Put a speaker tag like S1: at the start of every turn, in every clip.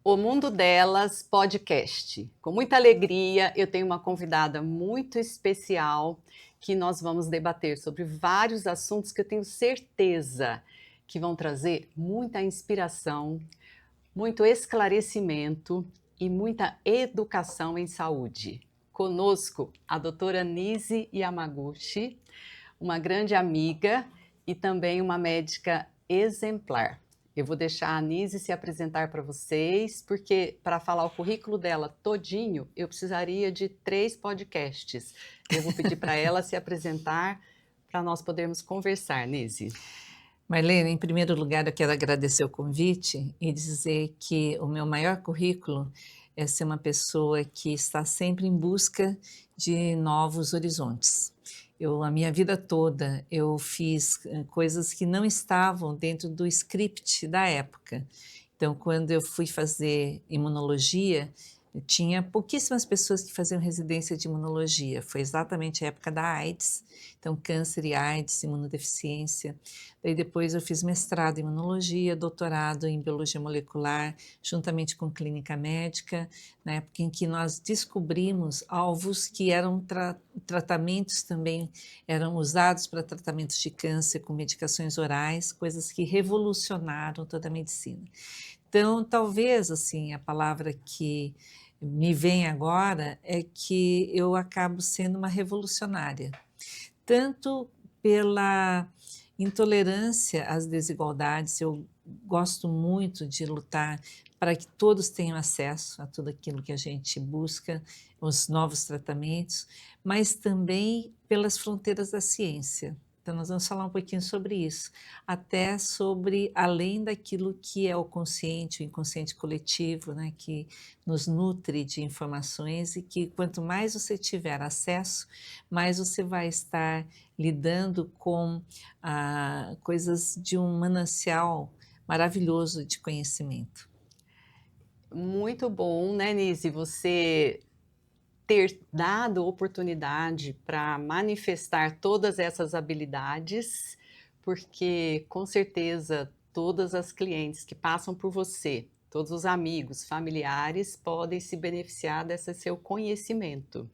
S1: O Mundo Delas Podcast. Com muita alegria, eu tenho uma convidada muito especial que nós vamos debater sobre vários assuntos que eu tenho certeza que vão trazer muita inspiração, muito esclarecimento e muita educação em saúde. Conosco, a doutora Nise Yamaguchi, uma grande amiga e também uma médica exemplar. Eu vou deixar a Nise se apresentar para vocês, porque para falar o currículo dela todinho, eu precisaria de 3 podcasts. Eu vou pedir para ela se apresentar para nós podermos conversar, Nise.
S2: Marlene, em primeiro lugar, eu quero agradecer o convite e dizer que o meu maior currículo é ser uma pessoa que está sempre em busca de novos horizontes. A minha vida toda, eu fiz coisas que não estavam dentro do script da época. Então, quando eu fui fazer imunologia, tinha pouquíssimas pessoas que faziam residência de imunologia. Foi exatamente a época da AIDS, então câncer e AIDS, imunodeficiência. Daí depois eu fiz mestrado em imunologia, doutorado em biologia molecular, juntamente com clínica médica, na época em que nós descobrimos alvos que eram tratamentos também, eram usados para tratamentos de câncer com medicações orais, coisas que revolucionaram toda a medicina. Então, talvez, assim, a palavra que me vem agora é que eu acabo sendo uma revolucionária, tanto pela intolerância às desigualdades. Eu gosto muito de lutar para que todos tenham acesso a tudo aquilo que a gente busca, os novos tratamentos, mas também pelas fronteiras da ciência. Então, nós vamos falar um pouquinho sobre isso, até sobre além daquilo que é o consciente, o inconsciente coletivo, né, que nos nutre de informações e que quanto mais você tiver acesso, mais você vai estar lidando com coisas de um manancial maravilhoso de conhecimento.
S1: Muito bom, né, Nise, você ter dado oportunidade para manifestar todas essas habilidades, porque com certeza todas as clientes que passam por você, todos os amigos, familiares, podem se beneficiar desse seu conhecimento.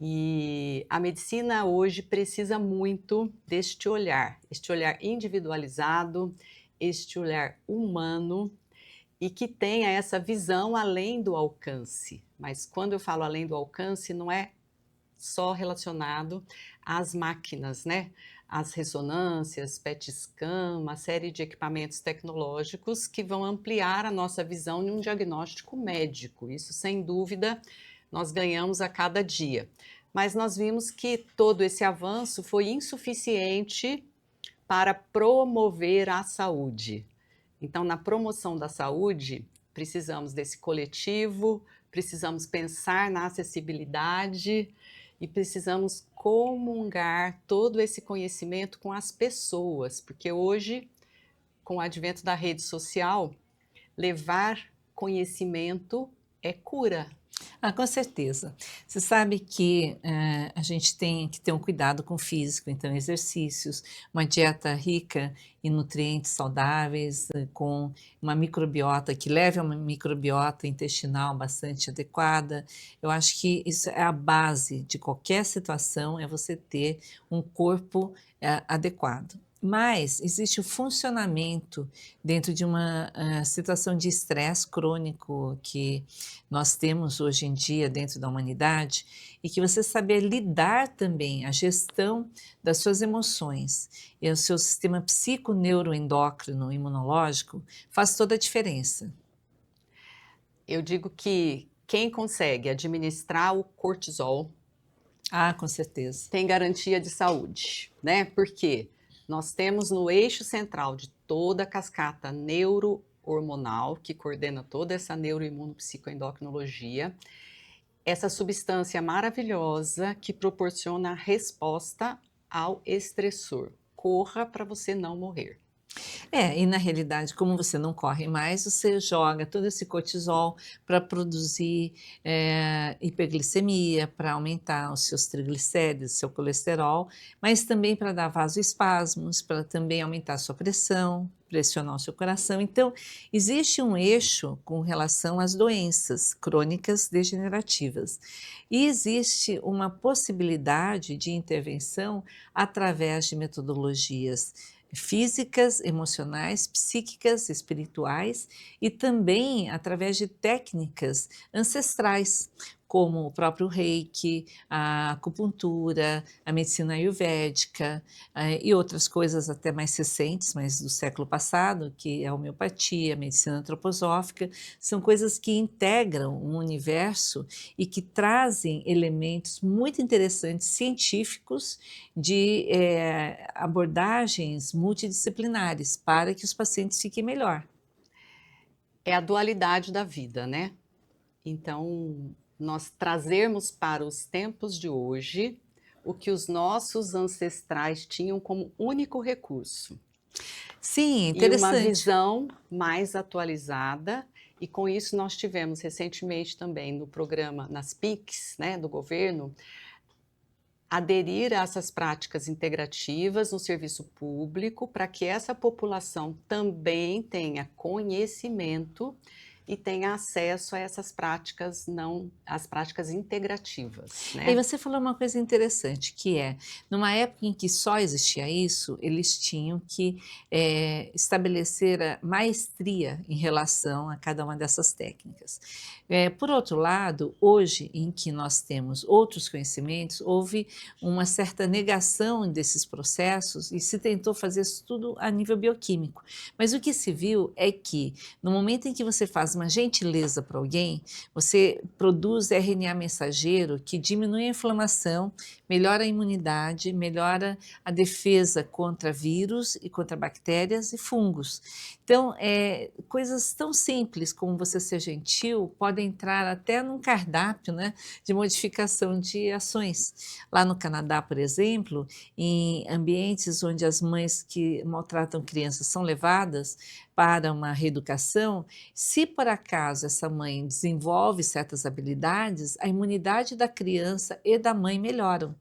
S1: E a medicina hoje precisa muito deste olhar, este olhar individualizado, este olhar humano e que tenha essa visão além do alcance. Mas quando eu falo além do alcance, não é só relacionado às máquinas, né? As ressonâncias, PET scan, uma série de equipamentos tecnológicos que vão ampliar a nossa visão em um diagnóstico médico. Isso, sem dúvida, nós ganhamos a cada dia. Mas nós vimos que todo esse avanço foi insuficiente para promover a saúde. Então, na promoção da saúde, precisamos desse coletivo, precisamos pensar na acessibilidade e precisamos comungar todo esse conhecimento com as pessoas, porque hoje, com o advento da rede social, levar conhecimento é cura.
S2: Com certeza. Você sabe que a gente tem que ter um cuidado com o físico, então exercícios, uma dieta rica em nutrientes saudáveis, com uma microbiota que leve a uma microbiota intestinal bastante adequada. Eu acho que isso é a base de qualquer situação, é você ter um corpo adequado. Mas existe o funcionamento dentro de uma situação de estresse crônico que nós temos hoje em dia dentro da humanidade, e que você saber lidar também a gestão das suas emoções e o seu sistema psiconeuroendócrino imunológico faz toda a diferença.
S1: Eu digo que quem consegue administrar o cortisol
S2: Com certeza.
S1: tem garantia de saúde, né? Porque nós temos no eixo central de toda a cascata neurohormonal, que coordena toda essa neuroimunopsicoendocrinologia, essa substância maravilhosa que proporciona resposta ao estressor. Corra para você não morrer.
S2: E na realidade, como você não corre mais, você joga todo esse cortisol para produzir, hiperglicemia, para aumentar os seus triglicéridos, seu colesterol, mas também para dar vasoespasmos, para também aumentar a sua pressão, pressionar o seu coração. Então, existe um eixo com relação às doenças crônicas degenerativas. E existe uma possibilidade de intervenção através de metodologias físicas, emocionais, psíquicas, espirituais e também através de técnicas ancestrais, como o próprio Reiki, a acupuntura, a medicina ayurvédica, e outras coisas até mais recentes, mas do século passado, que é a homeopatia, a medicina antroposófica, são coisas que integram um universo e que trazem elementos muito interessantes científicos de abordagens multidisciplinares para que os pacientes fiquem melhor.
S1: É a dualidade da vida, né? Então, nós trazermos para os tempos de hoje o que os nossos ancestrais tinham como único recurso.
S2: Sim,
S1: E uma
S2: interessante.
S1: visão mais atualizada, e com isso nós tivemos recentemente também no programa, nas PICs, né, do governo, aderir a essas práticas integrativas no serviço público, para que essa população também tenha conhecimento e tenha acesso a essas práticas não as práticas integrativas,
S2: E
S1: né.
S2: você falou uma coisa interessante, que é, numa época em que só existia isso, eles tinham que, estabelecer a maestria em relação a cada uma dessas técnicas. Por outro lado, hoje em que nós temos outros conhecimentos, houve uma certa negação desses processos e se tentou fazer isso tudo a nível bioquímico. Mas o que se viu é que, no momento em que você faz uma gentileza para alguém, você produz RNA mensageiro que diminui a inflamação, melhora a imunidade, melhora a defesa contra vírus e contra bactérias e fungos. Então, coisas tão simples como você ser gentil podem entrar até num cardápio, né, de modificação de ações. Lá no Canadá, por exemplo, em ambientes onde as mães que maltratam crianças são levadas para uma reeducação, se por acaso essa mãe desenvolve certas habilidades, a imunidade da criança e da mãe melhoram.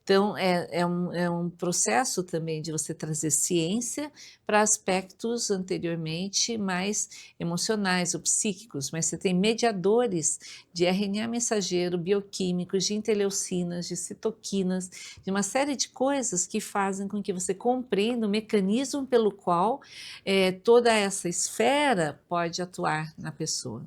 S2: Então, é um processo também de você trazer ciência para aspectos anteriormente mais emocionais ou psíquicos, mas você tem mediadores de RNA mensageiro, bioquímicos, de interleucinas, de citoquinas, de uma série de coisas que fazem com que você compreenda o mecanismo pelo qual toda essa esfera pode atuar na pessoa.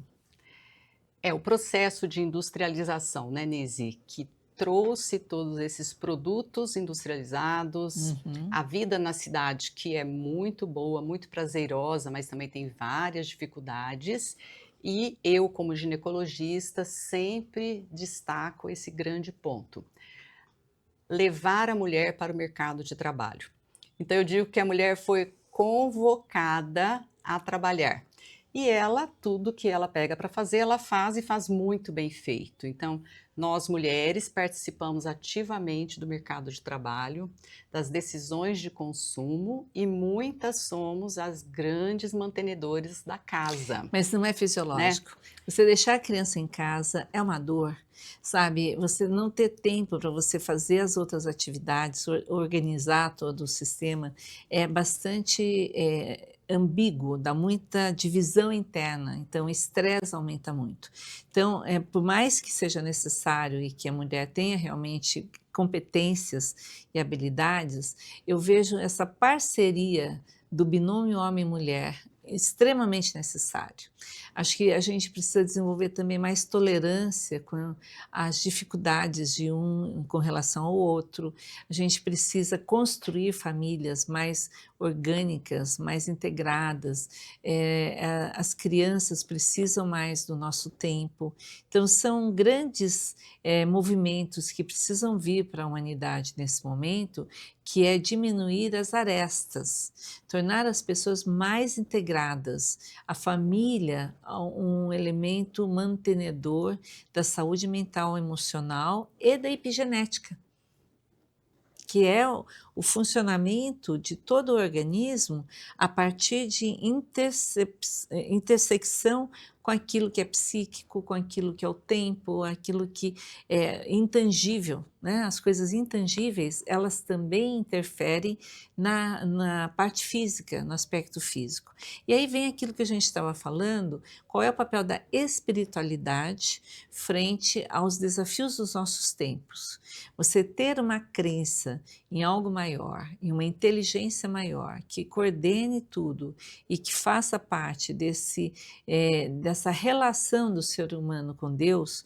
S1: É, o processo de industrialização, né, Nise, que trouxe todos esses produtos industrializados,
S2: Uhum.
S1: a vida na cidade que é muito boa, muito prazerosa, mas também tem várias dificuldades, e eu como ginecologista sempre destaco esse grande ponto: levar a mulher para o mercado de trabalho. Então eu digo que a mulher foi convocada a trabalhar. E ela, tudo que ela pega para fazer, ela faz e faz muito bem feito. Então, nós mulheres participamos ativamente do mercado de trabalho, das decisões de consumo e muitas somos as grandes mantenedoras da casa,
S2: Mas não é
S1: né?
S2: fisiológico. Você deixar a criança em casa é uma dor, sabe? Você não ter tempo para você fazer as outras atividades, organizar todo o sistema, é bastante ambíguo, dá muita divisão interna, então o estresse aumenta muito. Então, por mais que seja necessário e que a mulher tenha realmente competências e habilidades, eu vejo essa parceria do binômio homem-mulher extremamente necessário. Acho que a gente precisa desenvolver também mais tolerância com as dificuldades de um com relação ao outro. A gente precisa construir famílias mais orgânicas, mais integradas. As crianças precisam mais do nosso tempo. Então, são grandes movimentos que precisam vir para a humanidade nesse momento, que é diminuir as arestas, tornar as pessoas mais integradas. A família, um elemento mantenedor da saúde mental, emocional e da epigenética, que é o funcionamento de todo o organismo a partir de intersecção com aquilo que é psíquico, com aquilo que é o tempo, aquilo que é intangível, né? As coisas intangíveis, elas também interferem na parte física, no aspecto físico. E aí vem aquilo que a gente estava falando, qual é o papel da espiritualidade frente aos desafios dos nossos tempos. Você ter uma crença em algo maior, em uma inteligência maior, que coordene tudo e que faça parte dessa relação do ser humano com Deus,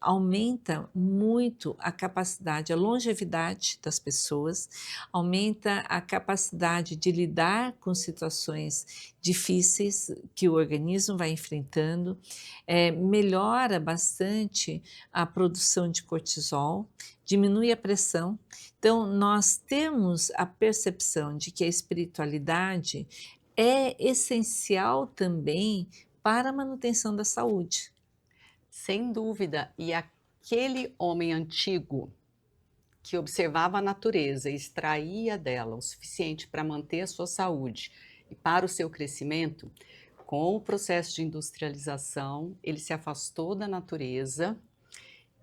S2: aumenta muito a capacidade, a longevidade das pessoas, aumenta a capacidade de lidar com situações difíceis que o organismo vai enfrentando, melhora bastante a produção de cortisol, diminui a pressão. Então, nós temos a percepção de que a espiritualidade é essencial também para a manutenção da saúde.
S1: Sem dúvida. E aquele homem antigo que observava a natureza e extraía dela o suficiente para manter a sua saúde e para o seu crescimento, com o processo de industrialização, ele se afastou da natureza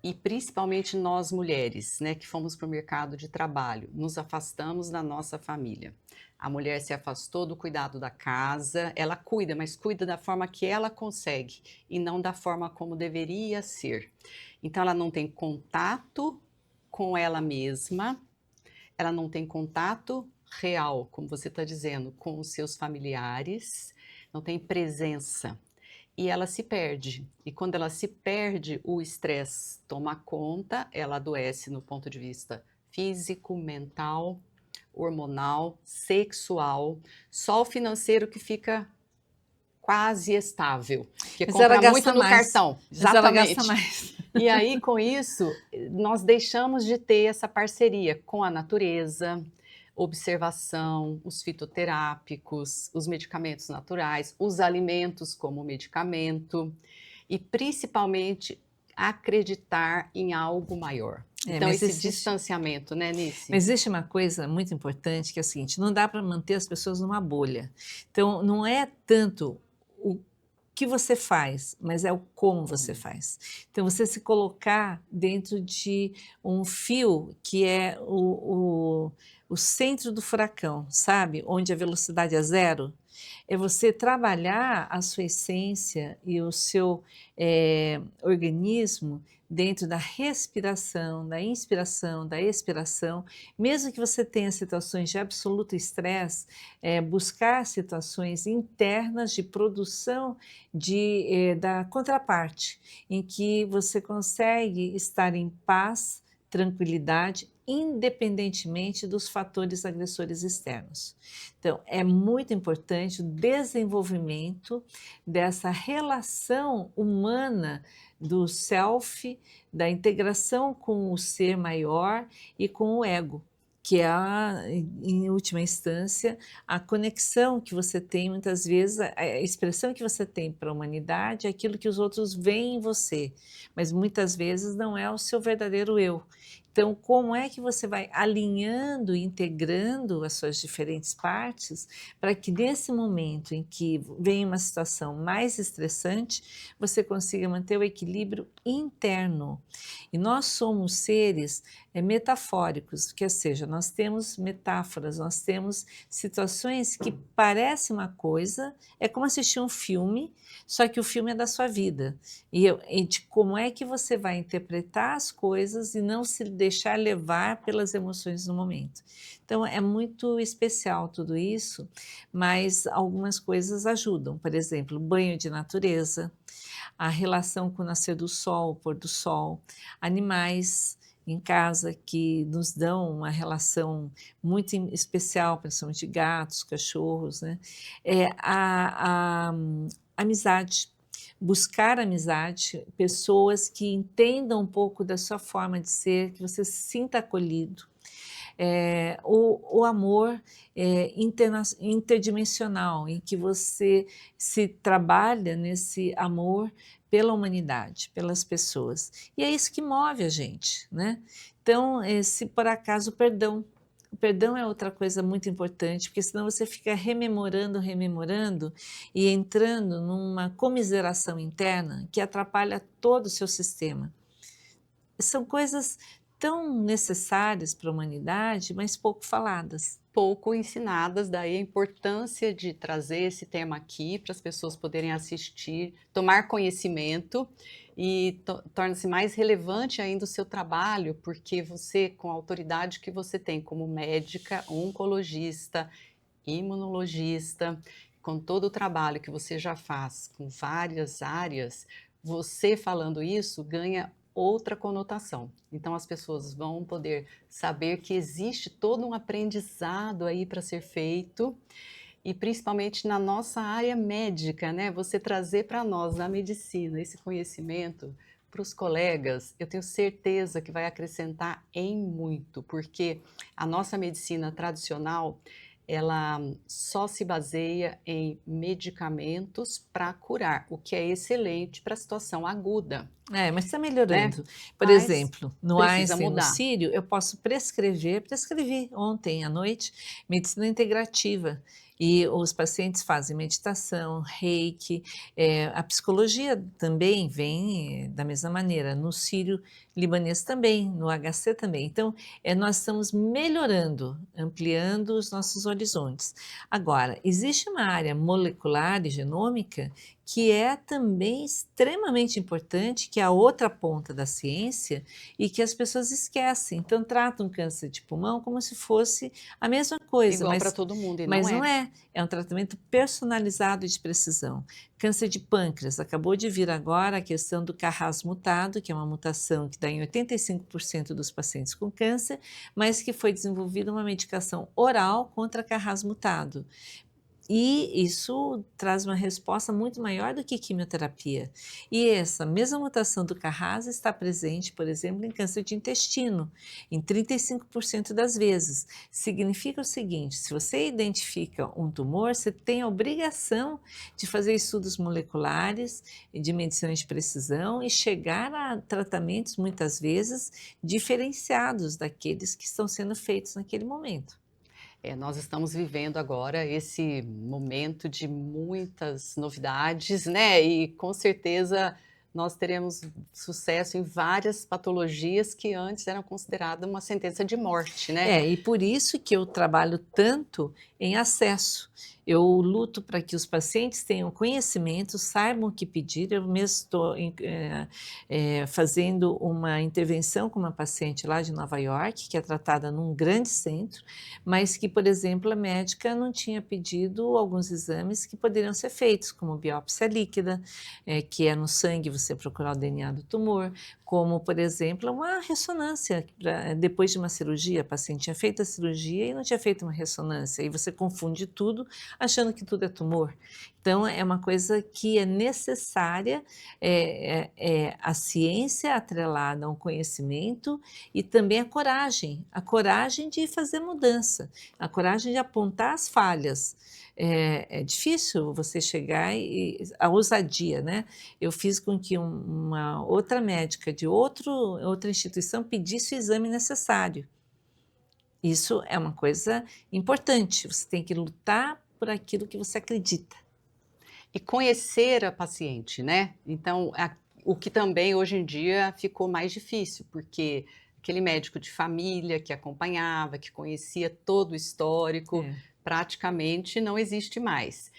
S1: e principalmente nós mulheres, né, que fomos para o mercado de trabalho, nos afastamos da nossa família. A mulher se afastou do cuidado da casa, ela cuida, mas cuida da forma que ela consegue e não da forma como deveria ser. Então ela não tem contato com ela mesma, ela não tem contato real, como você está dizendo, com os seus familiares, não tem presença. E ela se perde. E quando ela se perde, o estresse toma conta, ela adoece no ponto de vista físico, mental, hormonal, sexual, só o financeiro que fica quase estável, porque
S2: Mas ela
S1: compra muito
S2: gasta
S1: no
S2: mais.
S1: cartão.
S2: Mas ela gasta
S1: Exatamente.
S2: mais.
S1: E aí, com isso, nós deixamos de ter essa parceria com a natureza, observação, os fitoterápicos, os medicamentos naturais, os alimentos como medicamento e principalmente acreditar em algo maior. Então,
S2: Mas
S1: esse distanciamento, né, Nice?
S2: Mas existe uma coisa muito importante que é o seguinte: não dá para manter as pessoas numa bolha. Então, não é tanto o que você faz, mas é o como você faz. Então, você se colocar dentro de um fio que é o centro do furacão, sabe? Onde a velocidade é zero. É você trabalhar a sua essência e o seu organismo dentro da respiração, da inspiração, da expiração, mesmo que você tenha situações de absoluto estresse, buscar situações internas de produção da contraparte, em que você consegue estar em paz, tranquilidade, independentemente dos fatores agressores externos. Então, é muito importante o desenvolvimento dessa relação humana do self, da integração com o ser maior e com o ego, que é, em última instância, a conexão que você tem, muitas vezes, a expressão que você tem para a humanidade é aquilo que os outros veem em você, mas muitas vezes não é o seu verdadeiro eu. Então, como é que você vai alinhando, integrando as suas diferentes partes para que nesse momento em que vem uma situação mais estressante, você consiga manter o equilíbrio interno? E nós somos seres metafóricos, que seja, nós temos metáforas, nós temos situações que parecem uma coisa, é como assistir um filme, só que o filme é da sua vida. E de como é que você vai interpretar as coisas e não se deixar levar pelas emoções do momento. Então, é muito especial tudo isso, mas algumas coisas ajudam. Por exemplo, banho de natureza, a relação com o nascer do sol, o pôr do sol, animais em casa que nos dão uma relação muito especial, principalmente gatos, cachorros, né? A amizade, buscar amizade, pessoas que entendam um pouco da sua forma de ser, que você se sinta acolhido. O amor interdimensional, em que você se trabalha nesse amor pela humanidade, pelas pessoas. E é isso que move a gente, né? Então, se por acaso, perdão. O perdão é outra coisa muito importante, porque senão você fica rememorando, rememorando e entrando numa comiseração interna que atrapalha todo o seu sistema. São coisas tão necessárias para a humanidade, mas pouco faladas.
S1: Pouco ensinadas, daí a importância de trazer esse tema aqui para as pessoas poderem assistir, tomar conhecimento e torna-se mais relevante ainda o seu trabalho, porque você, com a autoridade que você tem como médica, oncologista, imunologista, com todo o trabalho que você já faz com várias áreas, você falando isso ganha outra conotação. Então as pessoas vão poder saber que existe todo um aprendizado aí para ser feito e principalmente na nossa área médica, né? Você trazer para nós na medicina esse conhecimento para os colegas, eu tenho certeza que vai acrescentar em muito, porque a nossa medicina tradicional ela só se baseia em medicamentos para curar, o que é excelente para a situação aguda,
S2: É, mas está
S1: né?
S2: melhorando. Por
S1: Mas
S2: exemplo, no
S1: precisa
S2: Einstein, no
S1: mudar.
S2: Sírio, eu posso prescrevi ontem à noite, medicina integrativa. E os pacientes fazem meditação, reiki, a psicologia também vem da mesma maneira, no Sírio libanês também, no HC também. Então, nós estamos melhorando, ampliando os nossos horizontes. Agora, existe uma área molecular e genômica que é também extremamente importante, que é a outra ponta da ciência e que as pessoas esquecem. Então, tratam câncer de pulmão como se fosse a mesma coisa,
S1: Igual para todo mundo, e não
S2: mas não
S1: é.
S2: é. É um tratamento personalizado e de precisão. Câncer de pâncreas, acabou de vir agora a questão do Carras mutado, que é uma mutação que dá em 85% dos pacientes com câncer, mas que foi desenvolvida uma medicação oral contra Carras mutado. E isso traz uma resposta muito maior do que quimioterapia. E essa mesma mutação do Carras está presente, por exemplo, em câncer de intestino, em 35% das vezes. Significa o seguinte: se você identifica um tumor, você tem a obrigação de fazer estudos moleculares, de medicina de precisão e chegar a tratamentos, muitas vezes, diferenciados daqueles que estão sendo feitos naquele momento.
S1: Nós estamos vivendo agora esse momento de muitas novidades, né? E com certeza nós teremos sucesso em várias patologias que antes eram consideradas uma sentença de morte, né?
S2: E por isso que eu trabalho tanto em acesso. Eu luto para que os pacientes tenham conhecimento, saibam o que pedir. Eu mesmo estou fazendo uma intervenção com uma paciente lá de Nova York, que é tratada num grande centro, mas que, por exemplo, a médica não tinha pedido alguns exames que poderiam ser feitos, como biópsia líquida, que é no sangue você procurar o DNA do tumor, como, por exemplo, uma ressonância. Depois de uma cirurgia, a paciente tinha feito a cirurgia e não tinha feito uma ressonância, e você confunde tudo, achando que tudo é tumor. Então, é uma coisa que é necessária, a ciência atrelada a um conhecimento e também a coragem de fazer mudança, a coragem de apontar as falhas. É difícil você chegar a ousadia, né? Eu fiz com que uma outra médica de outra instituição pedisse o exame necessário. Isso é uma coisa importante, você tem que lutar por aquilo que você acredita.
S1: E conhecer a paciente, né? Então, o que também hoje em dia ficou mais difícil, porque aquele médico de família que acompanhava, que conhecia todo o histórico,
S2: É.
S1: praticamente não existe mais.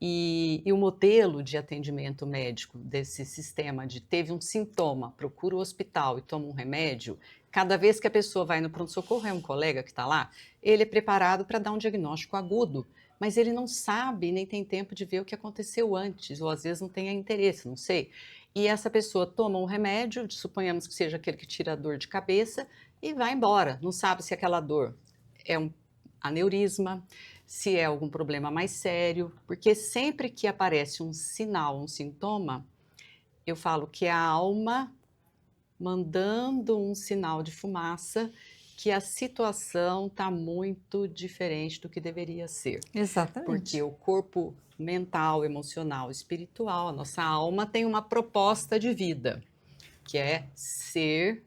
S1: E o modelo de atendimento médico desse sistema de teve um sintoma, procura o hospital e toma um remédio, cada vez que a pessoa vai no pronto-socorro, é um colega que está lá, ele é preparado para dar um diagnóstico agudo, mas ele não sabe nem tem tempo de ver o que aconteceu antes, ou às vezes não tem interesse, não sei. E essa pessoa toma um remédio, suponhamos que seja aquele que tira a dor de cabeça, e vai embora. Não sabe se aquela dor é um aneurisma, se é algum problema mais sério, porque sempre que aparece um sinal, um sintoma, eu falo que é a alma mandando um sinal de fumaça que a situação está muito diferente do que deveria ser. Porque
S2: Exatamente.
S1: o corpo mental, emocional, espiritual, a nossa alma tem uma proposta de vida, que é ser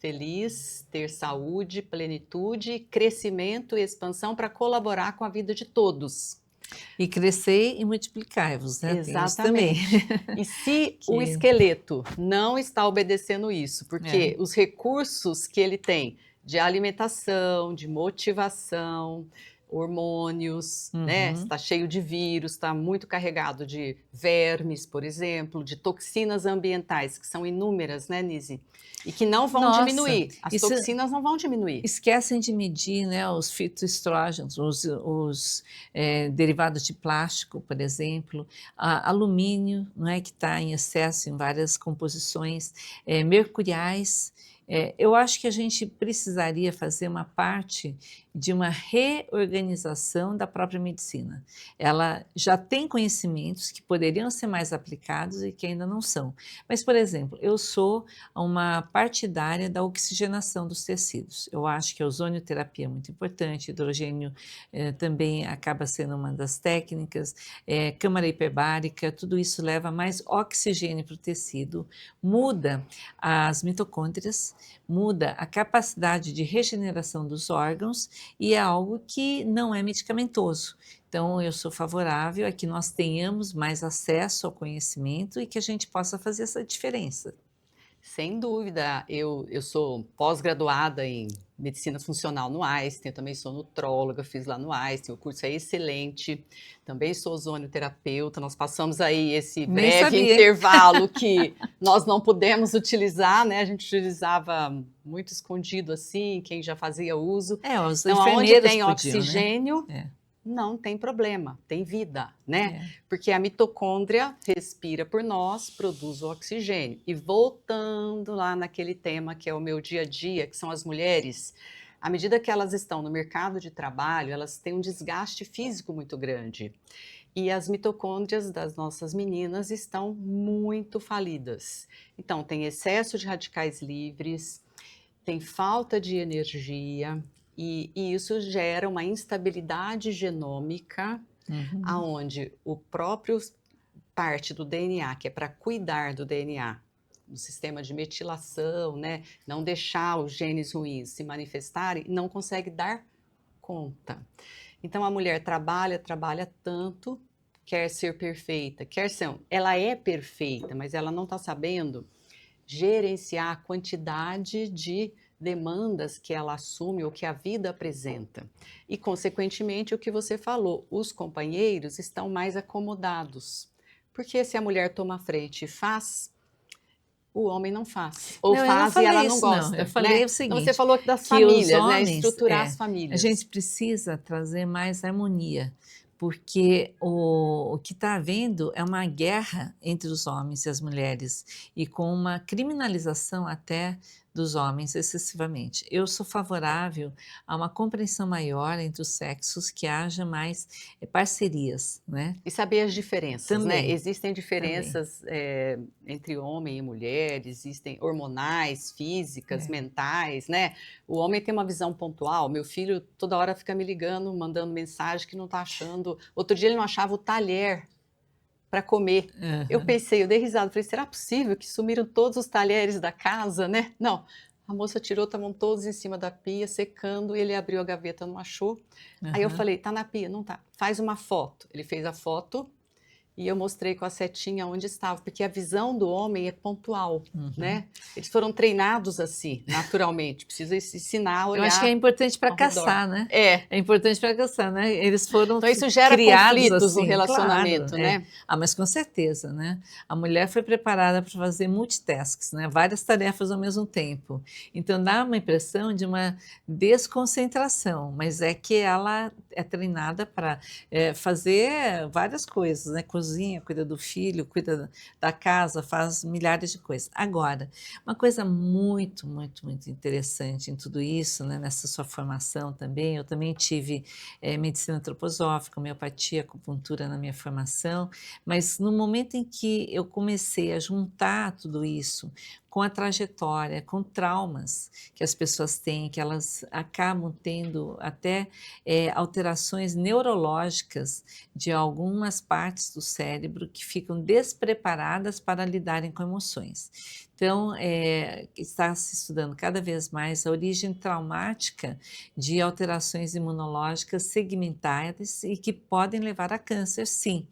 S1: feliz, ter saúde, plenitude, crescimento e expansão para colaborar com a vida de todos.
S2: E crescer e multiplicar-vos, né? Tem isso também.
S1: Exatamente. E se o
S2: Que
S1: esqueleto não está obedecendo isso, porque
S2: é.
S1: os recursos que ele tem de alimentação, de motivação, hormônios, né?
S2: Uhum.
S1: Está cheio de vírus, está muito carregado de vermes, por exemplo, de toxinas ambientais, que são inúmeras, né, Nise? E que não vão
S2: Nossa,
S1: diminuir. As
S2: isso
S1: toxinas não vão diminuir.
S2: esquecem de medir, né, os fitoestrógenos, derivados de plástico, por exemplo, alumínio, não é, que está em excesso em várias composições, mercuriais. Eu acho que a gente precisaria fazer uma parte de uma reorganização da própria medicina. Ela já tem conhecimentos que poderiam ser mais aplicados e que ainda não são. Mas, por exemplo, eu sou uma partidária da oxigenação dos tecidos. Eu acho que a ozonioterapia é muito importante, hidrogênio também acaba sendo uma das técnicas, câmara hiperbárica, tudo isso leva mais oxigênio para o tecido, muda as mitocôndrias, muda a capacidade de regeneração dos órgãos e é algo que não é medicamentoso. Então, eu sou favorável a que nós tenhamos mais acesso ao conhecimento e que a gente possa fazer essa diferença.
S1: Sem dúvida, eu sou pós-graduada em medicina funcional no Einstein, eu também sou nutróloga, fiz lá no Einstein, o curso é excelente, também sou ozonioterapeuta, nós passamos aí esse
S2: Nem
S1: breve
S2: sabia, hein?
S1: intervalo que nós não pudemos utilizar, né? A gente utilizava muito escondido assim, quem já fazia uso.
S2: Os
S1: Então, aonde
S2: enfermeiros
S1: tem
S2: podiam, né?
S1: oxigênio,
S2: É,
S1: não tem problema, tem vida, né?
S2: é.
S1: Porque a mitocôndria respira por nós, produz o oxigênio. E voltando lá naquele tema que é o meu dia a dia, que são as mulheres, à medida que elas estão no mercado de trabalho, elas têm um desgaste físico muito grande. E as mitocôndrias das nossas meninas estão muito falidas. Então, tem excesso de radicais livres, tem falta de energia, e isso gera uma instabilidade genômica,
S2: Uhum.
S1: aonde o próprio parte do DNA, que é para cuidar do DNA, do sistema de metilação, né, não deixar os genes ruins se manifestarem, não consegue dar conta. Então a mulher trabalha, trabalha tanto, quer ser perfeita, quer ser, ela é perfeita, mas ela não está sabendo gerenciar a quantidade de demandas que ela assume ou que a vida apresenta. E, consequentemente, o que você falou, os companheiros estão mais acomodados. Porque se a mulher toma a frente e faz, o homem não faz. Ou
S2: Não, eu não
S1: faz e ela
S2: falei
S1: não
S2: isso não, eu
S1: gosta,
S2: falei
S1: né?
S2: o
S1: Então você
S2: seguinte,
S1: falou que das
S2: que os
S1: famílias, né?
S2: homens,
S1: Estruturar as
S2: a gente
S1: famílias.
S2: precisa trazer mais harmonia, porque o que está havendo é uma guerra entre os homens e as mulheres, e com uma criminalização até dos homens excessivamente. Eu sou favorável a uma compreensão maior entre os sexos, que haja mais parcerias, né?
S1: E saber as diferenças, né?
S2: Também,
S1: Existem
S2: também.
S1: diferenças entre homem e mulher, existem hormonais, físicas,
S2: É.
S1: mentais, né? O homem tem uma visão pontual. Meu filho toda hora fica me ligando, mandando mensagem que não está achando. Outro dia ele não achava o talher para comer. Eu
S2: Aham,
S1: pensei, eu dei risada, falei, será possível que sumiram todos os talheres da casa, né? Não. A moça tirou, estavam todos em cima da pia, secando, e ele abriu a gaveta, não achou. Aí eu
S2: aham.
S1: falei, tá na pia? Não tá. Faz uma foto. Ele fez a foto e eu mostrei com a setinha onde estava, porque a visão do homem é pontual,
S2: Uhum.
S1: né? Eles foram treinados assim, naturalmente. Precisa ensinar a
S2: Eu acho que é
S1: olhar
S2: importante para
S1: ao redor.
S2: caçar, né?
S1: É.
S2: É importante para caçar, né? Eles foram
S1: Então isso gera
S2: criados
S1: conflitos no
S2: assim, claro,
S1: relacionamento, né?
S2: Mas com certeza, né? A mulher foi preparada para fazer multitasks, né? Várias tarefas ao mesmo tempo. Então dá uma impressão de uma desconcentração, mas é que ela é treinada para fazer várias coisas, né? Cozinha, cuida do filho, cuida da casa, faz milhares de coisas. Agora, uma coisa muito, muito, muito interessante em tudo isso, né, nessa sua formação também, eu também tive medicina antroposófica, homeopatia, acupuntura na minha formação, mas no momento em que eu comecei a juntar tudo isso, com a trajetória, com traumas que as pessoas têm, que elas acabam tendo até alterações neurológicas de algumas partes do cérebro que ficam despreparadas para lidarem com emoções. Então, está se estudando cada vez mais a origem traumática de alterações imunológicas segmentadas e que podem levar a câncer, sim.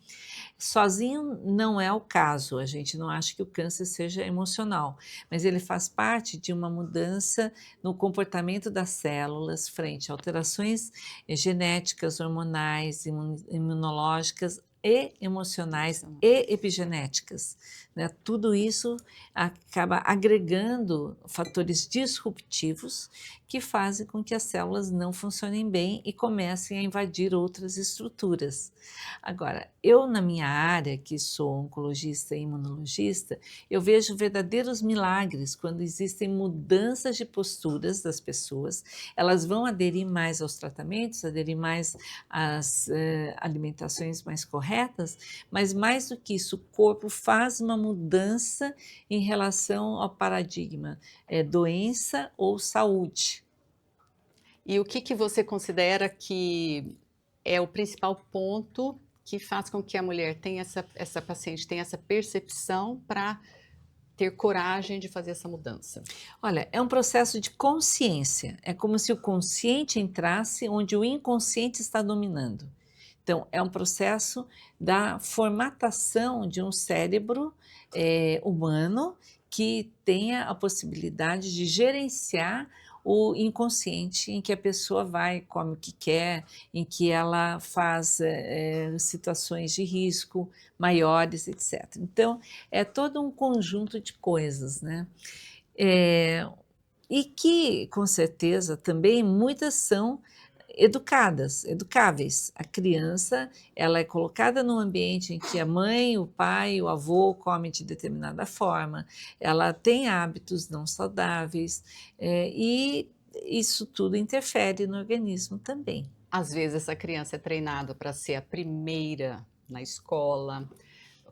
S2: Sozinho não é o caso, a gente não acha que o câncer seja emocional, mas ele faz parte de uma mudança no comportamento das células frente a alterações genéticas, hormonais, imunológicas e emocionais e epigenéticas, né? Tudo isso acaba agregando fatores disruptivos que fazem com que as células não funcionem bem e comecem a invadir outras estruturas. Agora, eu na minha área, que sou oncologista e imunologista, eu vejo verdadeiros milagres quando existem mudanças de posturas das pessoas, elas vão aderir mais aos tratamentos, aderir mais às alimentações mais corretas, mas mais do que isso, o corpo faz uma mudança em relação ao paradigma, doença ou saúde.
S1: E o que você considera que é o principal ponto que faz com que a mulher tenha essa paciente tenha essa percepção para ter coragem de fazer essa mudança?
S2: Olha, é um processo de consciência, é como se o consciente entrasse onde o inconsciente está dominando. Então, é um processo da formatação de um cérebro humano que tenha a possibilidade de gerenciar o inconsciente, em que a pessoa vai, come o que quer, em que ela faz situações de risco maiores, etc. Então, é todo um conjunto de coisas, né? E que, com certeza, também muitas são educáveis. A criança, ela é colocada num ambiente em que a mãe, o pai, o avô comem de determinada forma, ela tem hábitos não saudáveis, e isso tudo interfere no organismo também.
S1: Às vezes essa criança é treinada para ser a primeira na escola,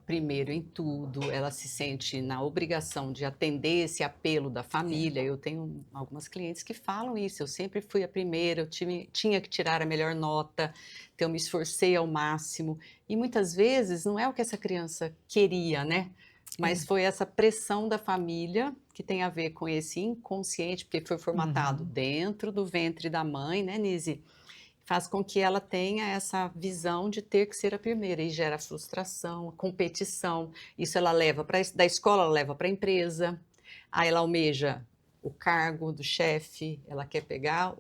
S1: primeiro em tudo, ela se sente na obrigação de atender esse apelo da família. Eu tenho algumas clientes que falam isso: eu sempre fui a primeira, eu tinha que tirar a melhor nota, então eu me esforcei ao máximo. E muitas vezes não é o que essa criança queria, né? Mas foi essa pressão da família que tem a ver com esse inconsciente, porque foi formatado
S2: Uhum.
S1: dentro do ventre da mãe, né, Nise? Faz com que ela tenha essa visão de ter que ser a primeira e gera frustração, competição. Isso ela leva para da escola, ela leva para a empresa. Aí ela almeja o cargo do chefe, ela quer pegar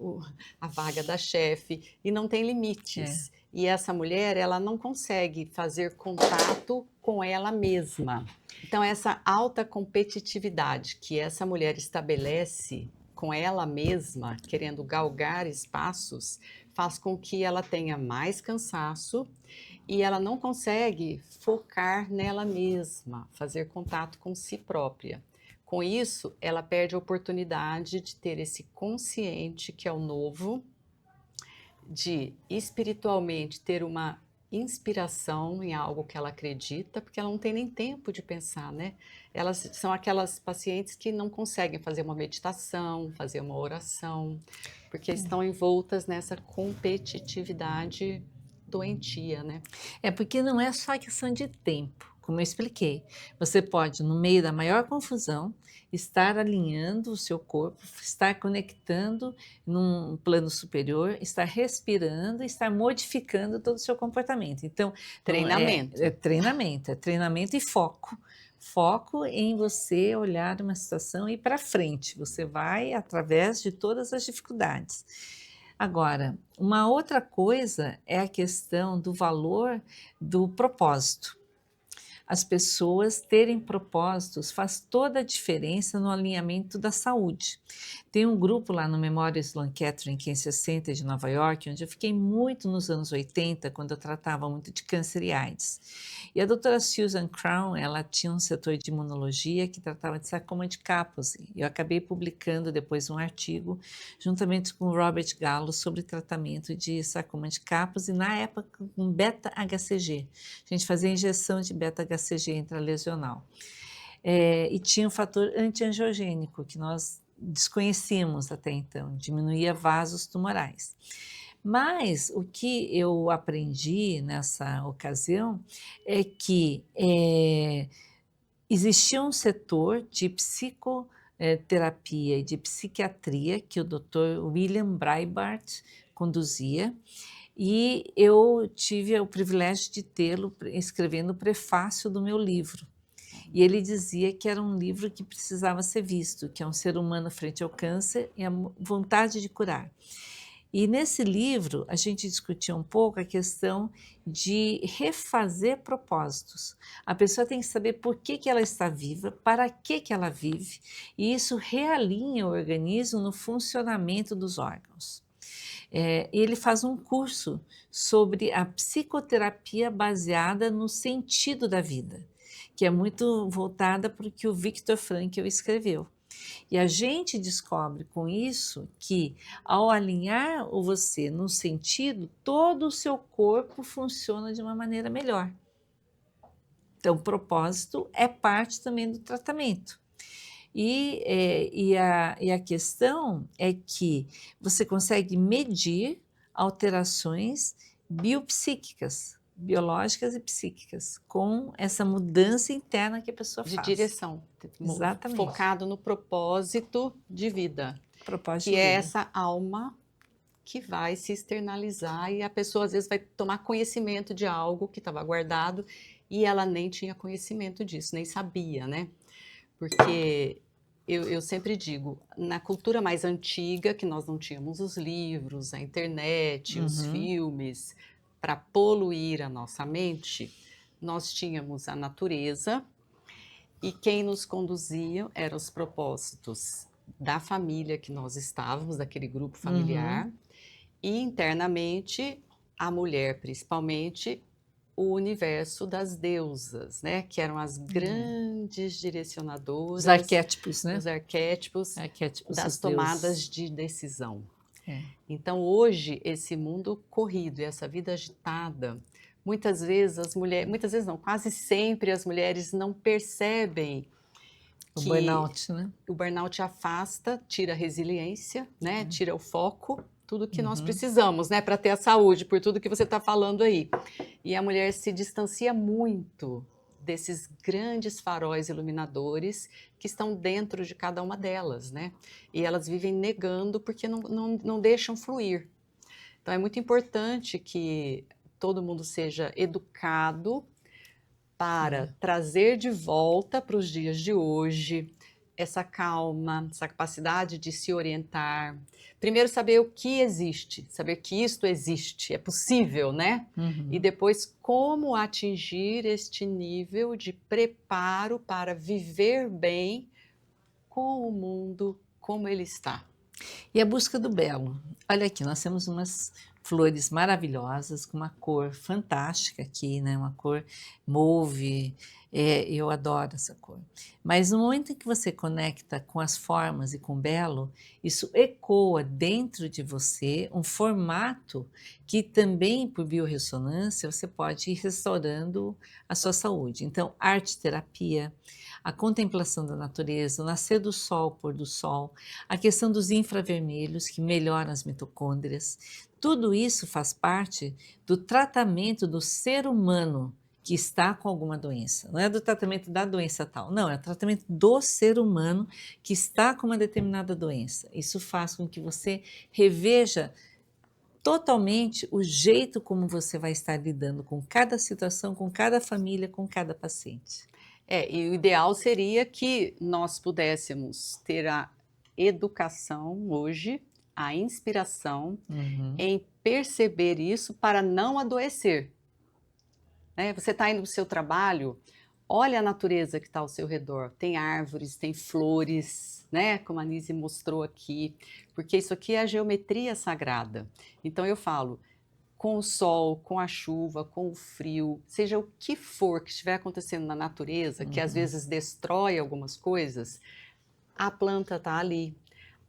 S1: a vaga da chefe e não tem
S2: É.
S1: limites. E essa mulher, ela não consegue fazer contato com ela mesma. Então essa alta competitividade que essa mulher estabelece com ela mesma, querendo galgar espaços, faz com que ela tenha mais cansaço e ela não consegue focar nela mesma, fazer contato com si própria. Com isso, ela perde a oportunidade de ter esse consciente, que é o novo, de espiritualmente ter uma inspiração em algo que ela acredita, porque ela não tem nem tempo de pensar, né? Elas são aquelas pacientes que não conseguem fazer uma meditação, fazer uma oração, porque estão envoltas nessa competitividade doentia, né?
S2: É porque não é só questão de tempo, como eu expliquei. Você pode, no meio da maior confusão, estar alinhando o seu corpo, estar conectando num plano superior, estar respirando, estar modificando todo o seu comportamento. Então, não
S1: Treinamento.
S2: é treinamento e foco. Foco em você olhar uma situação e ir para frente. Você vai através de todas as dificuldades. Agora, uma outra coisa é a questão do valor do propósito. As pessoas terem propósitos faz toda a diferença no alinhamento da saúde. Tem um grupo lá no Memorial Sloan Kettering Cancer Center de Nova York, onde eu fiquei muito nos anos 80, quando eu tratava muito de câncer e AIDS. E a doutora Susan Crown, ela tinha um setor de imunologia que tratava de sarcoma de Kaposi. Eu acabei publicando depois um artigo, juntamente com o Robert Gallo, sobre tratamento de sarcoma de Kaposi, na época com beta-HCG. A gente fazia injeção de beta-HCG intralesional. e tinha um fator antiangiogênico, que nós desconhecíamos até então, diminuía vasos tumorais. Mas o que eu aprendi nessa ocasião é que existia um setor de psicoterapia e de psiquiatria que o Dr. William Breitbart conduzia, e eu tive o privilégio de tê-lo escrevendo o prefácio do meu livro. E ele dizia que era um livro que precisava ser visto, que é um ser humano frente ao câncer e a vontade de curar. E nesse livro a gente discutia um pouco a questão de refazer propósitos. A pessoa tem que saber por que ela está viva, para que ela vive, e isso realinha o organismo no funcionamento dos órgãos. Ele faz um curso sobre a psicoterapia baseada no sentido da vida, que é muito voltada para o que o Viktor Frankl escreveu. E a gente descobre com isso que, ao alinhar você no sentido, todo o seu corpo funciona de uma maneira melhor. Então, o propósito é parte também do tratamento. E a questão é que você consegue medir alterações biopsíquicas, biológicas e psíquicas, com essa mudança interna que a pessoa
S1: De
S2: faz.
S1: direção,
S2: Exatamente.
S1: focado no propósito de vida,
S2: Propósito
S1: que
S2: de
S1: é
S2: vida.
S1: essa alma que vai se externalizar e a pessoa às vezes vai tomar conhecimento de algo que estava guardado e ela nem tinha conhecimento disso, nem sabia, né? Porque eu sempre digo, na cultura mais antiga, que nós não tínhamos os livros, a internet, os filmes, para poluir a nossa mente, nós tínhamos a natureza e quem nos conduzia eram os propósitos da família que nós estávamos, daquele grupo familiar, e internamente, a mulher principalmente, o universo das deusas, né? Que eram as grandes direcionadoras.
S2: Os arquétipos, né?
S1: Os arquétipos
S2: Arquétipos
S1: das
S2: dos
S1: tomadas
S2: deuses.
S1: de decisão.
S2: É.
S1: Então, hoje, esse mundo corrido e essa vida agitada, muitas vezes as mulheres, muitas vezes não, quase sempre as mulheres não percebem
S2: O
S1: que
S2: burnout, né?
S1: o burnout afasta, tira a resiliência, né? Tira o foco, tudo que nós precisamos, né? Para ter a saúde, por tudo que você está falando aí. E a mulher se distancia muito desses grandes faróis iluminadores que estão dentro de cada uma delas, né? E elas vivem negando porque não deixam fluir. Então é muito importante que todo mundo seja educado para trazer de volta para os dias de hoje essa calma, essa capacidade de se orientar. Primeiro saber o que existe, saber que isto existe, é possível, né? E depois como atingir este nível de preparo para viver bem com o mundo como ele está.
S2: E a busca do belo. Olha aqui, nós temos umas flores maravilhosas, com uma cor fantástica aqui, né? Uma cor mauve, eu adoro essa cor. Mas no momento em que você conecta com as formas e com o belo, isso ecoa dentro de você um formato que também, por biorressonância, você pode ir restaurando a sua saúde. Então, arte-terapia, a contemplação da natureza, o nascer do sol, o pôr do sol, a questão dos infravermelhos, que melhoram as mitocôndrias, tudo isso faz parte do tratamento do ser humano que está com alguma doença. Não é do tratamento da doença tal, não, é o tratamento do ser humano que está com uma determinada doença. Isso faz com que você reveja totalmente o jeito como você vai estar lidando com cada situação, com cada família, com cada paciente.
S1: E o ideal seria que nós pudéssemos ter a educação hoje, a inspiração em perceber isso para não adoecer. Né? Você está indo para o seu trabalho, olha a natureza que está ao seu redor. Tem árvores, tem flores, né? Como a Nise mostrou aqui, porque isso aqui é a geometria sagrada. Então eu falo, com o sol, com a chuva, com o frio, seja o que for que estiver acontecendo na natureza, que às vezes destrói algumas coisas, a planta está ali,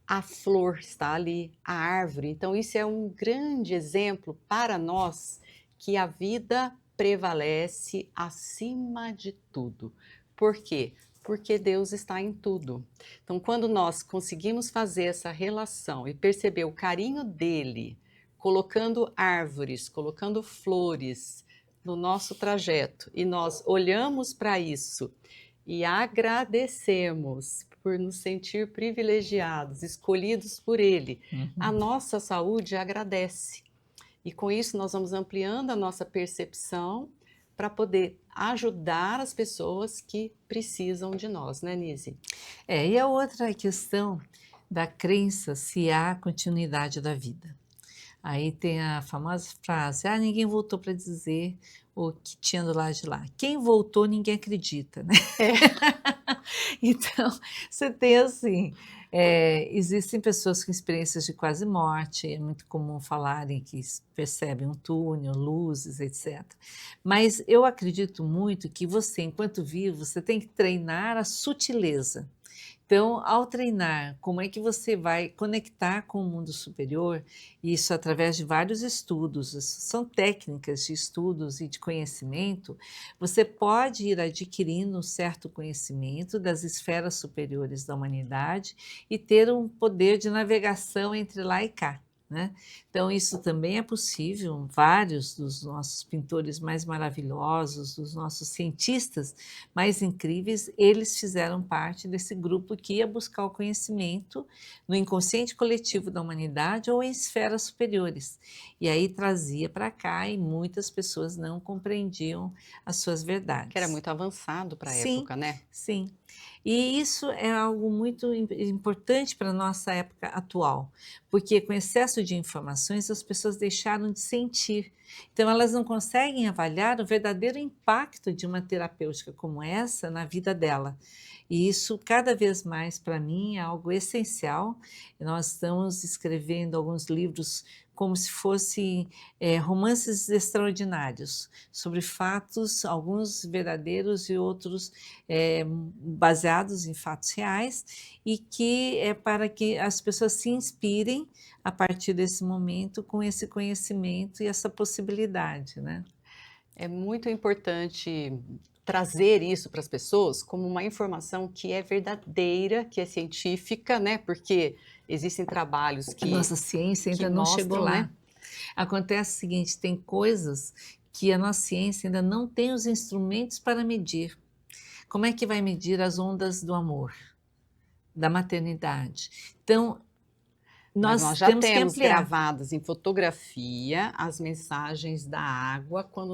S1: a flor está ali, a árvore. Então, isso é um grande exemplo para nós que a vida prevalece acima de tudo. Por quê? porque Deus está em tudo. Então, quando nós conseguimos fazer essa relação e perceber o carinho dele, colocando árvores, colocando flores no nosso trajeto, e nós olhamos para isso e agradecemos por nos sentir privilegiados, escolhidos por ele, a nossa saúde agradece. E com isso nós vamos ampliando a nossa percepção para poder ajudar as pessoas que precisam de nós, né, Nise?
S2: E a outra questão da crença se há continuidade da vida. Aí tem a famosa frase: "Ah, ninguém voltou para dizer o que tinha do lado de lá". Quem voltou, ninguém acredita, né?
S1: É.
S2: Então, você tem assim, existem pessoas com experiências de quase morte, é muito comum falarem que percebem um túnel, luzes, etc. Mas eu acredito muito que você, enquanto vivo, você tem que treinar a sutileza. Então, ao treinar, como é que você vai conectar com o mundo superior, isso através de vários estudos, são técnicas de estudos e de conhecimento, você pode ir adquirindo um certo conhecimento das esferas superiores da humanidade e ter um poder de navegação entre lá e cá, né? Então, isso também é possível. Vários dos nossos pintores mais maravilhosos, dos nossos cientistas mais incríveis, eles fizeram parte desse grupo que ia buscar o conhecimento no inconsciente coletivo da humanidade ou em esferas superiores. E aí trazia para cá e muitas pessoas não compreendiam as suas
S1: Que era
S2: verdades.
S1: muito avançado para a
S2: Sim,
S1: época, né?
S2: sim. E isso é algo muito importante para a nossa época atual, porque com excesso de informações as pessoas deixaram de sentir. Então elas não conseguem avaliar o verdadeiro impacto de uma terapêutica como essa na vida dela. E isso cada vez mais para mim é algo essencial. Nós estamos escrevendo alguns livros como se fossem romances extraordinários, sobre fatos, alguns verdadeiros e outros baseados em fatos reais, e que é para que as pessoas se inspirem a partir desse momento com esse conhecimento e essa possibilidade, né?
S1: É muito importante trazer isso para as pessoas como uma informação que é verdadeira, que é científica, né? Porque existem trabalhos
S2: A nossa ciência
S1: que
S2: ainda não chegou
S1: mostram,
S2: lá.
S1: né?
S2: Acontece o seguinte: tem coisas que a nossa ciência ainda não tem os instrumentos para medir. Como é que vai medir as ondas do amor, da maternidade? Então,
S1: Mas
S2: nós
S1: nós já
S2: temos que
S1: temos
S2: ampliar.
S1: gravadas em fotografia as mensagens da água quando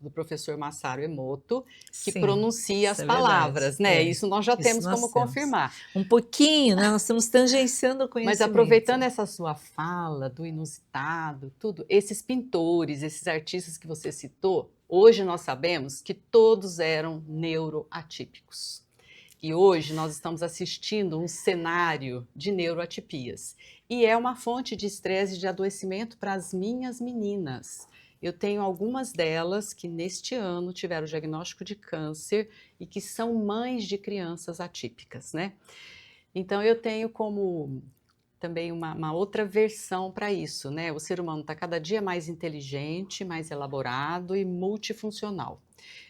S1: o professor Masaru Emoto que
S2: Sim,
S1: pronuncia
S2: isso
S1: as
S2: é verdade.
S1: palavras, né? Isso nós já
S2: Isso
S1: temos como
S2: nós temos.
S1: confirmar.
S2: Um pouquinho, né, nós estamos tangenciando o
S1: Mas
S2: conhecimento.
S1: aproveitando essa sua fala do inusitado, tudo, esses pintores, esses artistas que você citou, hoje nós sabemos que todos eram neuroatípicos. E hoje nós estamos assistindo um cenário de neuroatipias. E é uma fonte de estresse e de adoecimento para as minhas meninas. Eu tenho algumas delas que neste ano tiveram o diagnóstico de câncer e que são mães de crianças atípicas, né? Então eu tenho como também uma outra versão para isso, né? O ser humano está cada dia mais inteligente, mais elaborado e multifuncional.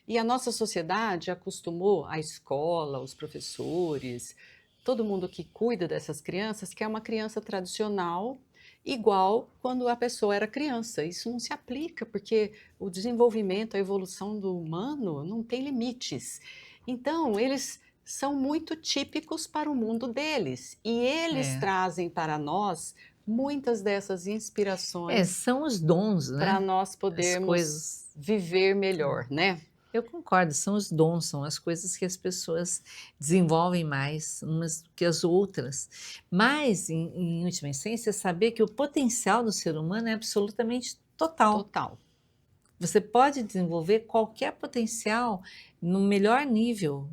S1: E a nossa sociedade acostumou a escola, os professores, todo mundo que cuida dessas crianças, que é uma criança tradicional, igual quando a pessoa era criança. Isso não se aplica, porque o desenvolvimento, a evolução do humano não tem limites. Então, eles são muito típicos para o mundo deles. E eles
S2: É.
S1: trazem para nós muitas dessas inspirações
S2: São os dons,
S1: para
S2: né?
S1: nós
S2: As
S1: podermos
S2: coisas.
S1: viver melhor, né?
S2: Eu concordo, são os dons, são as coisas que as pessoas desenvolvem mais umas do que as outras. Mas, em última essência, saber que o potencial do ser humano é absolutamente total.
S1: Total.
S2: Você pode desenvolver qualquer potencial no melhor nível,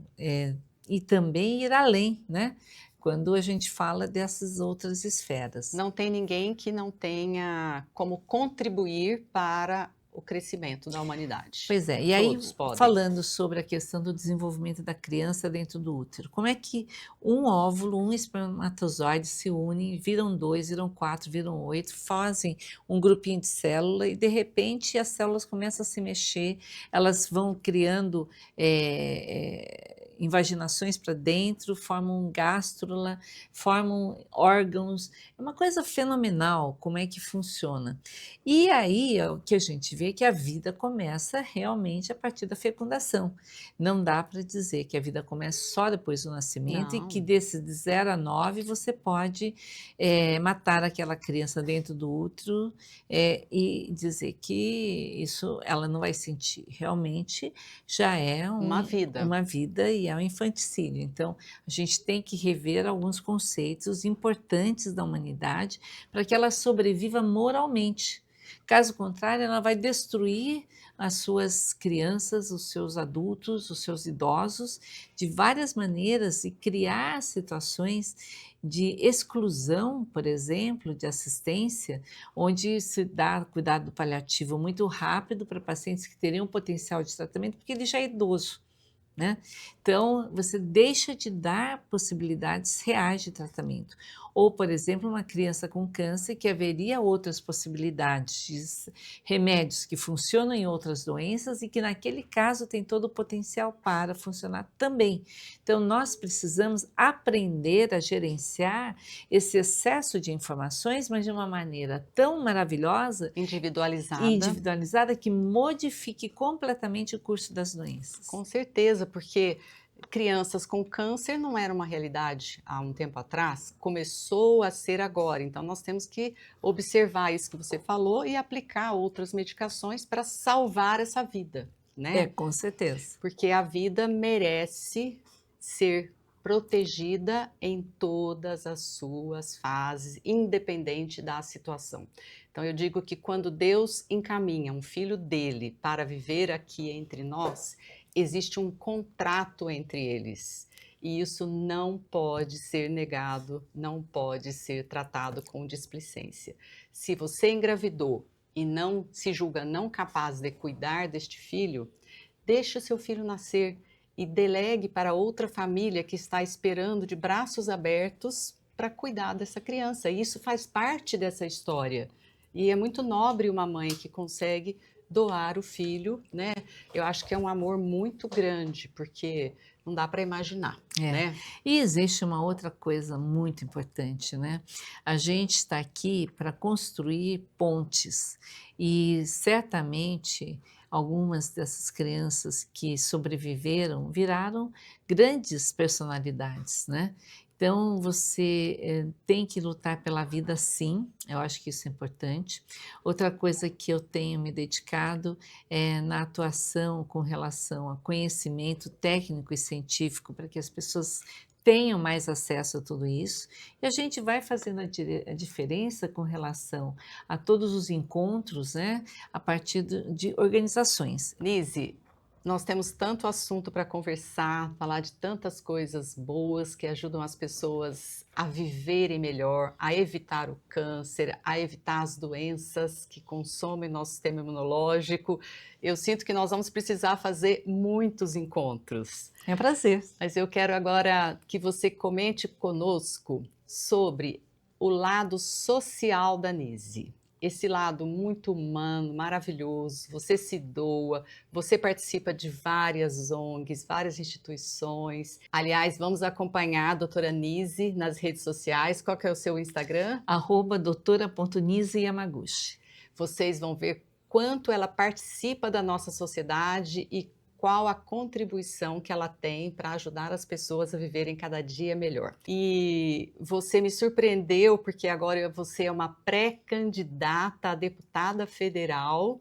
S2: e também ir além, né? Quando a gente fala dessas outras esferas.
S1: Não tem ninguém que não tenha como contribuir para o crescimento da humanidade.
S2: Pois é, e aí
S1: Todos podem.
S2: falando sobre a questão do desenvolvimento da criança dentro do útero, como é que um óvulo, um espermatozoide se unem, viram 2, viram 4, viram 8, fazem um grupinho de célula e de repente as células começam a se mexer, elas vão criando invaginações para dentro, formam gástrula, formam órgãos. É uma coisa fenomenal como é que funciona. E aí o que a gente vê é que a vida começa realmente a partir da fecundação. Não dá para dizer que a vida começa só depois do nascimento e que
S1: Não,
S2: desse de 0 a 9 você pode matar aquela criança dentro do útero e dizer que isso ela não vai sentir. Realmente já é
S1: uma vida.
S2: uma vida e é um infanticídio. Então, a gente tem que rever alguns conceitos importantes da humanidade para que ela sobreviva moralmente. Caso contrário, ela vai destruir as suas crianças, os seus adultos, os seus idosos, de várias maneiras e criar situações de exclusão, por exemplo, de assistência, onde se dá cuidado paliativo muito rápido para pacientes que teriam potencial de tratamento, porque ele já é idoso, né? Então, você deixa de dar possibilidades reais de tratamento. Ou, por exemplo, uma criança com câncer que haveria outras possibilidades de remédios que funcionam em outras doenças e que naquele caso tem todo o potencial para funcionar também. Então, nós precisamos aprender a gerenciar esse excesso de informações, mas de uma maneira tão maravilhosa e
S1: Individualizada,
S2: individualizada que modifique completamente o curso das doenças.
S1: com certeza, porque crianças com câncer não era uma realidade há um tempo atrás, começou a ser agora. Então, nós temos que observar isso que você falou e aplicar outras medicações para salvar essa vida,
S2: É,
S1: né?
S2: com certeza.
S1: Porque a vida merece ser protegida em todas as suas fases, independente da situação. Então, eu digo que quando Deus encaminha um filho dele para viver aqui entre nós, existe um contrato entre eles. E isso não pode ser negado, não pode ser tratado com displicência. Se você engravidou e não se julga não capaz de cuidar deste filho, deixe o seu filho nascer e delegue para outra família que está esperando de braços abertos para cuidar dessa criança. E isso faz parte dessa história. E é muito nobre uma mãe que consegue doar o filho, né? Eu acho que é um amor muito grande, porque não dá para imaginar,
S2: É.
S1: né?
S2: E existe uma outra coisa muito importante, né? A gente está aqui para construir pontes e certamente algumas dessas crianças que sobreviveram viraram grandes personalidades, né? Então você tem que lutar pela vida, sim. Eu acho que isso é importante. Outra coisa que eu tenho me dedicado na atuação com relação a conhecimento técnico e científico, para que as pessoas tenham mais acesso a tudo isso. E a gente vai fazendo a diferença com relação a todos os encontros, né, a partir de organizações.
S1: Nise, nós temos tanto assunto para conversar, falar de tantas coisas boas que ajudam as pessoas a viverem melhor, a evitar o câncer, a evitar as doenças que consomem nosso sistema imunológico. Eu sinto que nós vamos precisar fazer muitos encontros.
S2: É um prazer.
S1: Mas eu quero agora que você comente conosco sobre o lado social da Nise. Esse lado muito humano, maravilhoso, você se doa, você participa de várias ONGs, várias instituições. Aliás, vamos acompanhar a doutora Nise nas redes sociais. Qual que é o seu Instagram?
S2: @doutora.nise Yamaguchi.
S1: Vocês vão ver quanto ela participa da nossa sociedade e qual a contribuição que ela tem para ajudar as pessoas a viverem cada dia melhor. E você me surpreendeu, porque agora você é uma pré-candidata a deputada federal,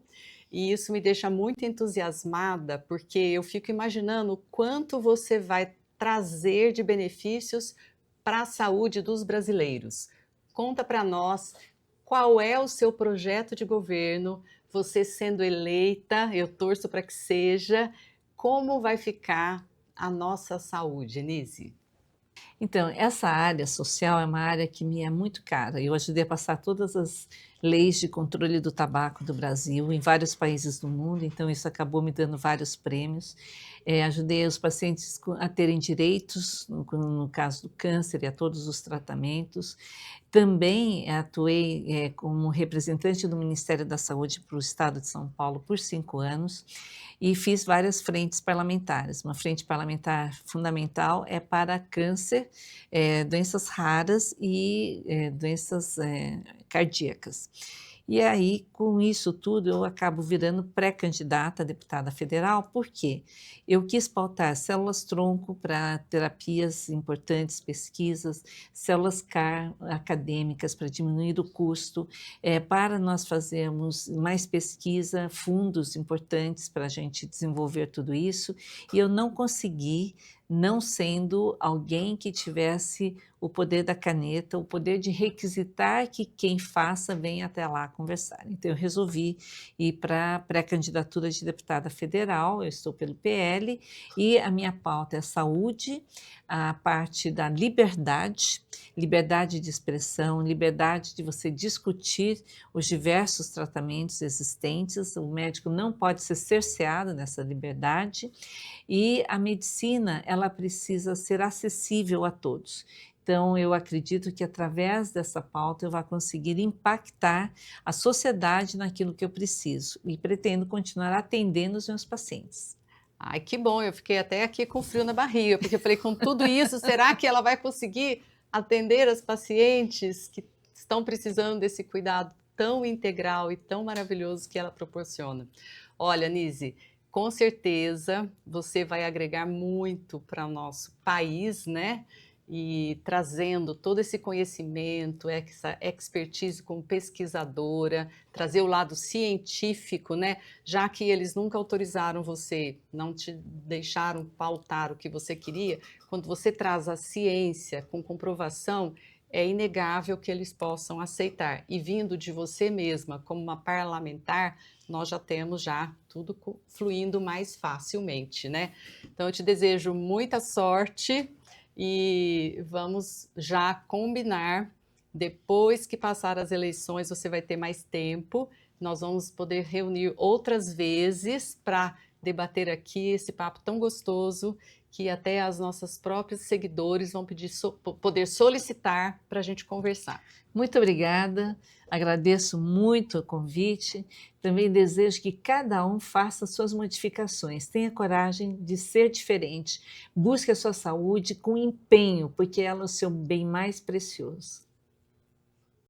S1: e isso me deixa muito entusiasmada, porque eu fico imaginando o quanto você vai trazer de benefícios para a saúde dos brasileiros. Conta para nós qual é o seu projeto de governo, você sendo eleita, eu torço para que seja, como vai ficar a nossa saúde, Nise?
S2: Então, essa área social é uma área que me é muito cara. Eu ajudei a passar todas as leis de controle do tabaco do Brasil em vários países do mundo, então isso acabou me dando vários prêmios. Ajudei os pacientes a terem direitos, no caso do câncer e a todos os tratamentos. Também atuei como representante do Ministério da Saúde para o Estado de São Paulo por 5 anos e fiz várias frentes parlamentares. Uma frente parlamentar fundamental é para câncer, doenças raras e doenças cardíacas. E aí, com isso tudo, eu acabo virando pré-candidata a deputada federal, por quê? Eu quis pautar células-tronco para terapias importantes, pesquisas, células CAR acadêmicas para diminuir o custo, para nós fazermos mais pesquisa, fundos importantes para a gente desenvolver tudo isso, e eu não consegui, não sendo alguém que tivesse o poder da caneta, o poder de requisitar que quem faça venha até lá conversar. Então eu resolvi ir para a pré-candidatura de deputada federal, eu estou pelo PL, e a minha pauta é saúde, a parte da liberdade, liberdade de expressão, liberdade de você discutir os diversos tratamentos existentes, o médico não pode ser cerceado nessa liberdade, e a medicina, ela precisa ser acessível a todos. Então, eu acredito que através dessa pauta eu vou conseguir impactar a sociedade naquilo que eu preciso e pretendo continuar atendendo os meus pacientes.
S1: Ai, que bom, eu fiquei até aqui com frio na barriga, porque eu falei, com tudo isso, será que ela vai conseguir atender as pacientes que estão precisando desse cuidado tão integral e tão maravilhoso que ela proporciona? Olha, Nise, com certeza você vai agregar muito para o nosso país, né? E trazendo todo esse conhecimento, essa expertise como pesquisadora, trazer o lado científico, né? Já que eles nunca autorizaram você, não te deixaram pautar o que você queria, quando você traz a ciência com comprovação, é inegável que eles possam aceitar. E vindo de você mesma, como uma parlamentar, nós já temos já tudo fluindo mais facilmente, né? Então eu te desejo muita sorte e vamos já combinar. Depois que passar as eleições, você vai ter mais tempo. Nós vamos poder reunir outras vezes para debater aqui esse papo tão gostoso que até as nossas próprias seguidores vão poder solicitar para a gente conversar.
S2: Muito obrigada, agradeço muito o convite. Também desejo que cada um faça suas modificações, tenha coragem de ser diferente, busque a sua saúde com empenho, porque ela é o seu bem mais precioso.